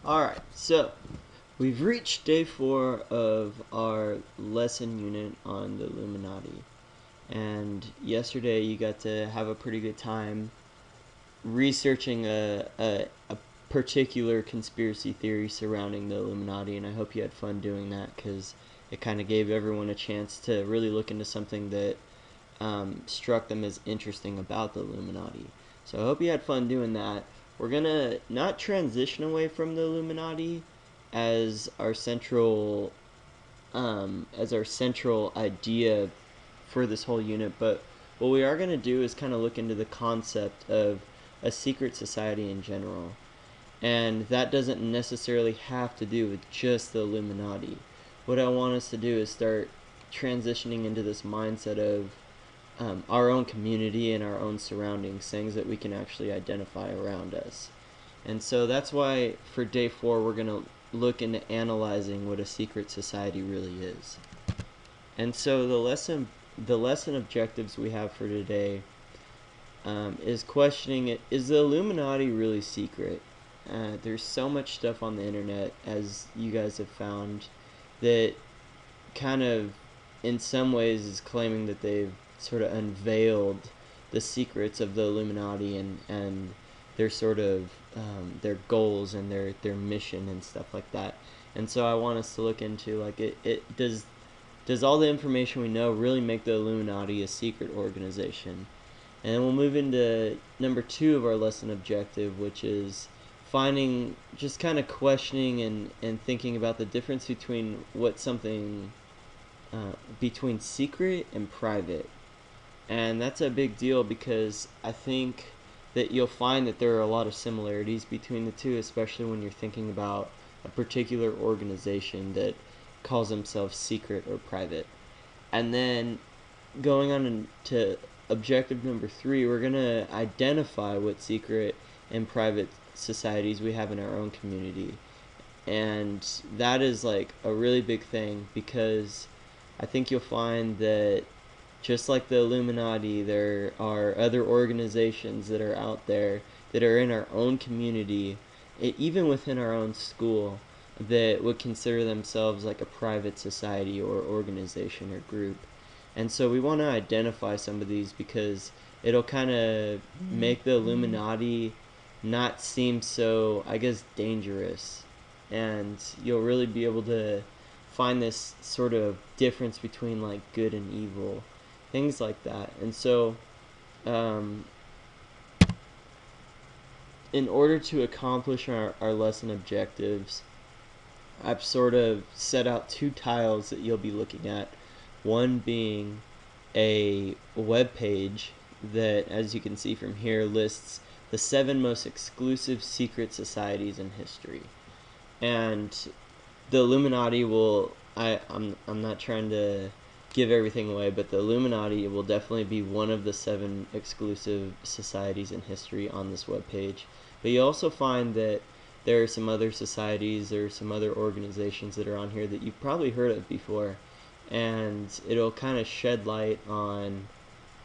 Alright, so we've reached day 4 of our lesson unit on the Illuminati. And yesterday you got to have a pretty good time researching a particular conspiracy theory surrounding the Illuminati, and I hope you had fun doing that because it kind of gave everyone a chance to really look into something that struck them as interesting about the Illuminati. So I hope you had fun doing that. We're gonna not transition away from the Illuminati as our central idea for this whole unit, but what we are gonna do is kind of look into the concept of a secret society in general, and that doesn't necessarily have to do with just the Illuminati. What I want us to do is start transitioning into this mindset of our own community and our own surroundings, things that we can actually identify around us. And so that's why for day 4 we're going to look into analyzing what a secret society really is. And so the lesson objectives we have for today is questioning it: is the Illuminati really secret? There's so much stuff on the internet, as you guys have found, that kind of in some ways is claiming that they've sort of unveiled the secrets of the Illuminati and their sort of their goals and their mission and stuff like that. And so I want us to look into, like, it does all the information we know really make the Illuminati a secret organization? And then we'll move into number 2 of our lesson objective, which is finding, just kind of questioning and thinking about the difference between between secret and private. And that's a big deal because I think that you'll find that there are a lot of similarities between the two, especially when you're thinking about a particular organization that calls themselves secret or private. And then going on to objective number 3, we're going to identify what secret and private societies we have in our own community. And that is like a really big thing because I think you'll find that just like the Illuminati, there are other organizations that are out there that are in our own community, even within our own school, that would consider themselves like a private society or organization or group. And so we want to identify some of these because it'll kind of make the Illuminati not seem so, I guess, dangerous. And you'll really be able to find this sort of difference between like good and evil, things like that. And so, um, in order to accomplish our lesson objectives, I've sort of set out 2 tiles that you'll be looking at. One being a web page that, as you can see from here, lists the 7 most exclusive secret societies in history. And the Illuminati will, I'm not trying to give everything away, but the Illuminati will definitely be one of the 7 exclusive societies in history on this webpage. But you also find that there are some other societies, there are some other organizations that are on here that you've probably heard of before, and it'll kind of shed light on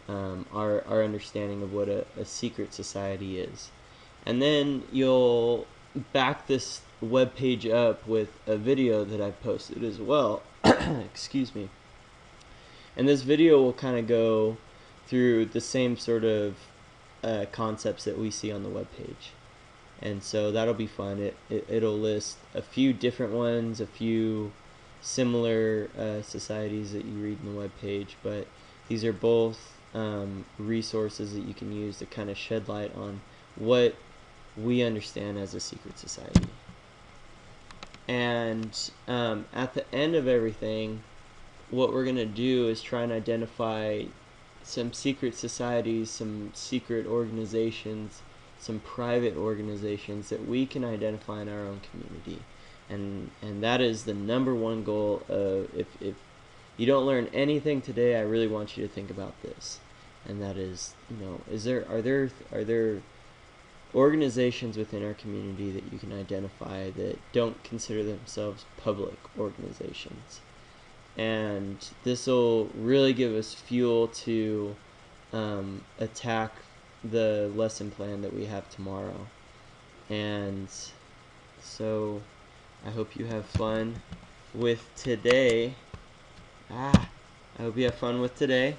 our understanding of what a secret society is. And then you'll back this web page up with a video that I've posted as well. Excuse me. And this video will kind of go through the same sort of concepts that we see on the web page. And so that'll be fun. It'll list a few different ones, a few similar societies that you read in the web page, but these are both resources that you can use to kind of shed light on what we understand as a secret society. And at the end of everything, what we're going to do is try and identify some secret societies, some secret organizations, some private organizations that we can identify in our own community. And that is the number 1 goal of, if you don't learn anything today, I really want you to think about this. And that is, are there organizations within our community that you can identify that don't consider themselves public organizations? And this will really give us fuel to attack the lesson plan that we have tomorrow. And So I hope you have fun with today. I hope you have fun with today,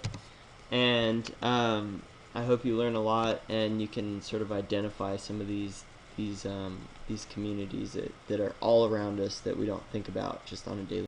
and I hope you learn a lot, and you can sort of identify some of these communities that are all around us that we don't think about just on a daily